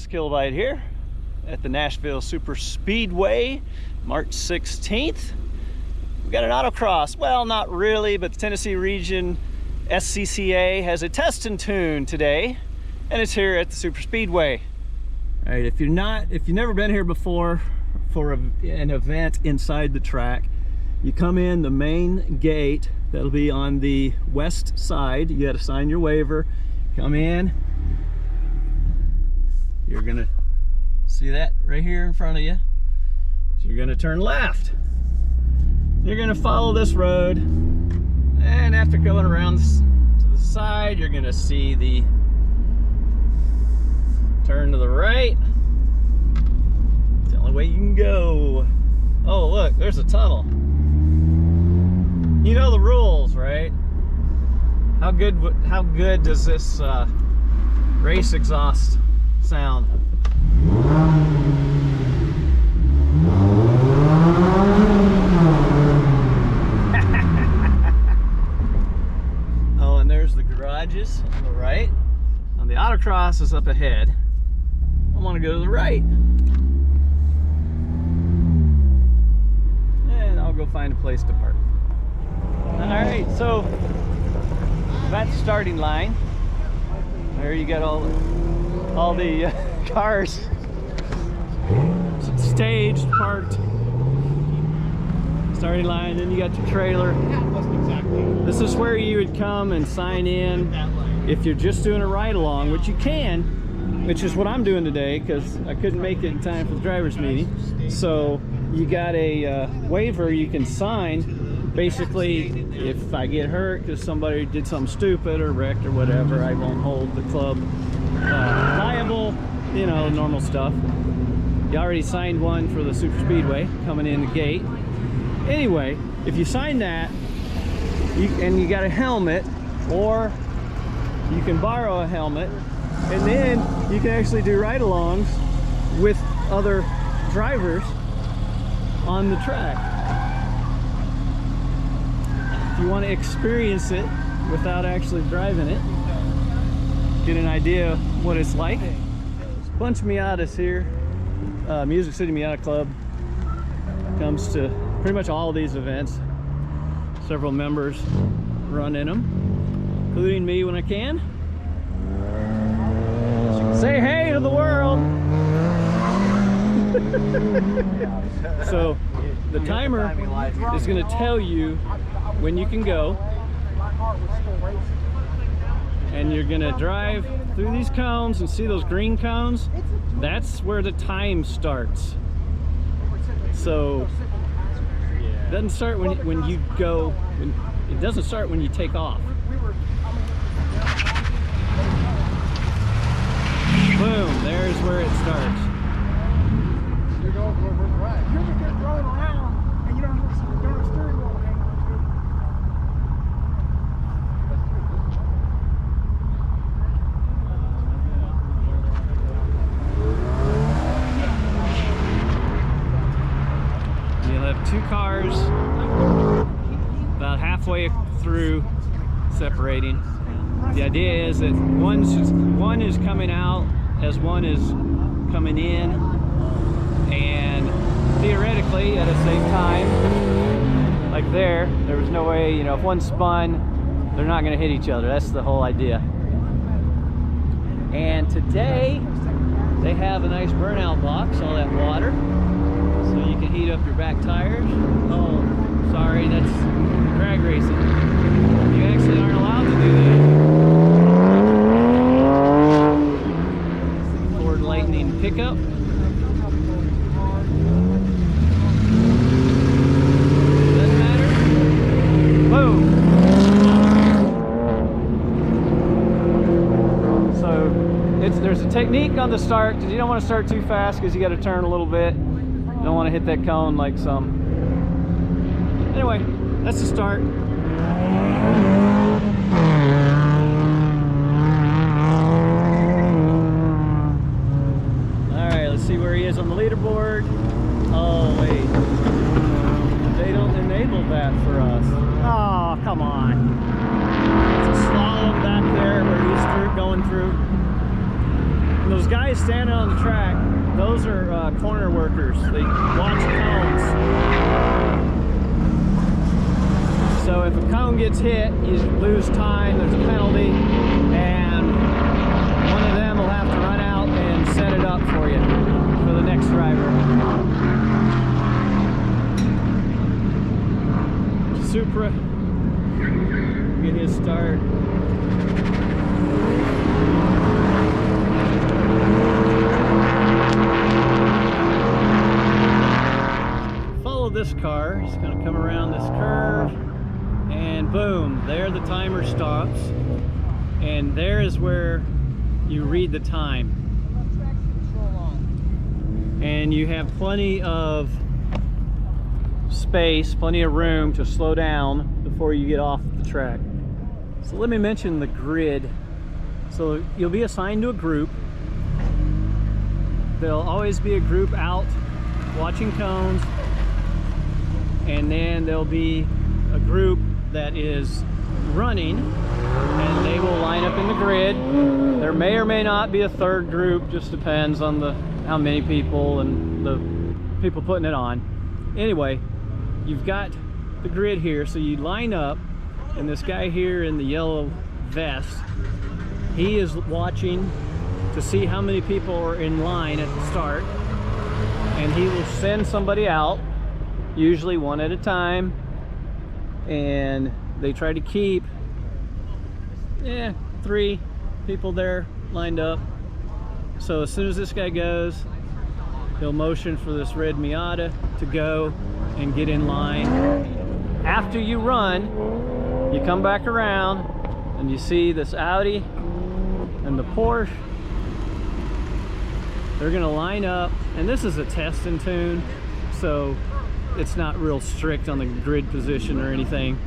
Kilobyte here at the Nashville Superspeedway, March 16th. We got an autocross. Well, not really, but the Tennessee region SCCA has a test and tune today, and it's here at the Superspeedway. All right, if you've never been here before for an event inside the track, you come in the main gate that'll be on the west side. You got to sign your waiver. Come in. You're gonna see that right here in front of you. So you're gonna turn left. You're gonna follow this road, and after going around to the side, you're gonna see the turn to the right. It's the only way you can go. Oh, look, there's a tunnel. You know the rules, right? How good does this race exhaust sound? Oh, and there's the garages on the right. And the autocross is up ahead. I want to go to the right. And I'll go find a place to park. Alright, so that's the starting line. There you got all the cars staged, parked. Starting line, then you got your trailer. This is where you would come and sign in if you're just doing a ride along, which you can, which is what I'm doing today because I couldn't make it in time for the driver's meeting. So you got a waiver you can sign. Basically, if I get hurt because somebody did something stupid or wrecked or whatever, I won't hold the club liable, you know, normal stuff. You already signed one for the Superspeedway coming in the gate. Anyway, if you sign that, and you got a helmet, or you can borrow a helmet, and then you can actually do ride-alongs with other drivers on the track. If you want to experience it without actually driving it, get an idea of what it's like. Bunch Miatas here, Music City Miata Club comes to pretty much all of these events. Several members run in them, including me when I can. Say hey to the world! So the timer is going to tell you when you can go, and you're going to drive through these cones and see those green cones. That's where the time starts. So it doesn't start when you go, it doesn't start when you take off. Boom, there's where it starts. You're just rolling around and you don't have a steering wheel to hang on to. You'll have two cars about halfway through separating. The idea is that one is coming out as one is coming in, and theoretically at the same time, like there was no way, you know, if one spun, they're not going to hit each other. That's the whole idea. And today they have a nice burnout box, all that water, so you can heat up your back tires. Oh, sorry, that's drag racing. You actually aren't allowed to do that. Ford Lightning pickup. Doesn't matter. Boom. So there's a technique on the start, because you don't want to start too fast because you got to turn a little bit. You don't want to hit that cone like some. Anyway, that's the start. Alright, let's see where he is on the leaderboard. Oh, wait. They don't enable that for us. Oh, come on. It's a slalom back there where he's going through. And those those guys standing on the track, those are corner workers. They watch cones. So if a cone gets hit, you lose time, there's a penalty, and one of them will have to run out and set it up for you, for the next driver. Supra, get his start. Follow this car, he's going to come around this curve, and boom, there the timer stops, and there is where you read the time. And you have plenty of space, plenty of room to slow down before you get off the track. So let me mention the grid. So you'll be assigned to a group. There'll always be a group out watching cones, and then there'll be a group that is running, and they will line up in the grid. There may or may not be a third group, just depends on how many people and the people putting it on. Anyway, you've got the grid here, so you line up, and this guy here in the yellow vest, he is watching to see how many people are in line at the start, and he will send somebody out, usually one at a time, and they try to keep 3 people there lined up. So as soon as this guy goes, he'll motion for this red Miata to go and get in line. After you run, you come back around and you see this Audi and the Porsche. They're gonna line up, and this is a test and tune, so it's not real strict on the grid position or anything.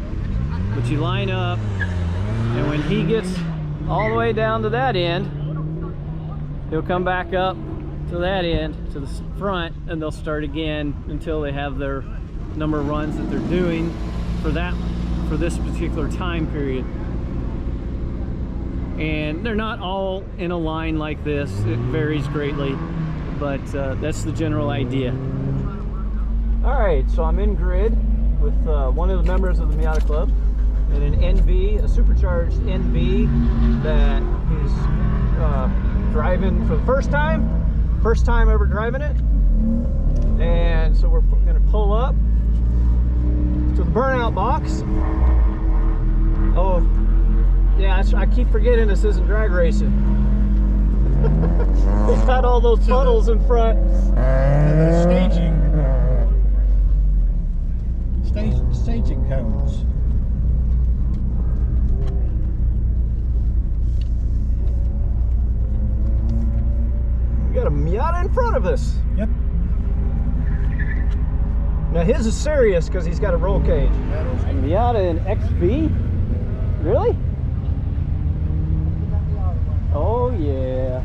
But you line up, and when he gets all the way down to that end, he'll come back up to that end, to the front, and they'll start again until they have their number of runs that they're doing for this particular time period. And they're not all in a line like this. It varies greatly, but that's the general idea. All right, so I'm in grid with one of the members of the Miata Club, and an NB, a supercharged NB that he's driving for the first time ever driving it. And so we're gonna pull up to the burnout box. Oh, yeah, I keep forgetting this isn't drag racing. It's got all those puddles in front. The staging cones. We got a Miata in front of us. Yep. Now his is serious because he's got a roll cage. A Miata in XB? Really? Oh yeah.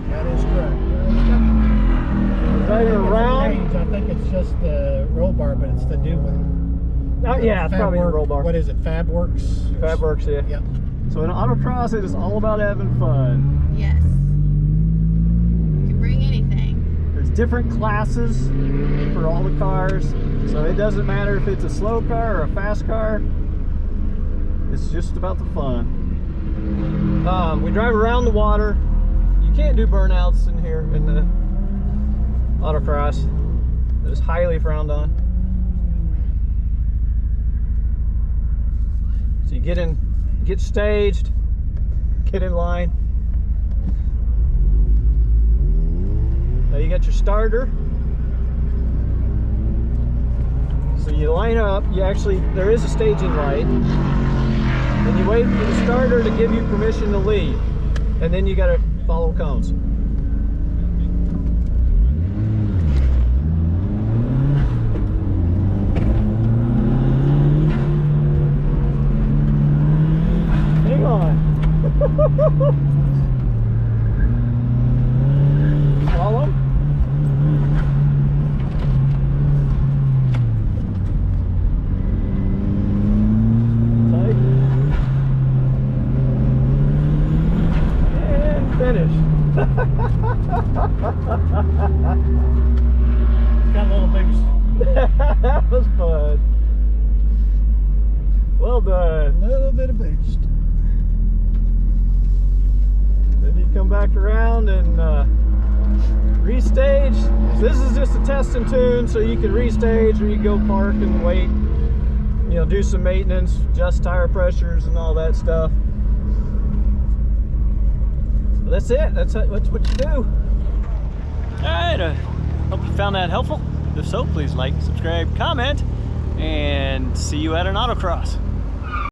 That is correct. Driving around. I think it's just the roll bar, but it's the new one. Oh yeah, it's probably a roll bar. What is it? FabWorks? FabWorks, yeah. Yep. So in autocross, it is all about having fun. Yes. You can bring anything. There's different classes for all the cars, so it doesn't matter if it's a slow car or a fast car. It's just about the fun. We drive around the water. You can't do burnouts in here in the autocross. It is highly frowned on. So you get in, get staged, get in line. Now you got your starter. So you line up, there is a staging light, and you wait for the starter to give you permission to leave, and then you got to follow cones. Hang on. Follow. Tight. Got a little boost. That was fun. Well done. A little bit of boost. Then you come back around and restage. This is just a test and tune, so you can restage or you go park and wait. You know, do some maintenance, adjust tire pressures and all that stuff. But that's it. That's what you do. All right. Hope you found that helpful. If so, please like, subscribe, comment, and see you at an autocross.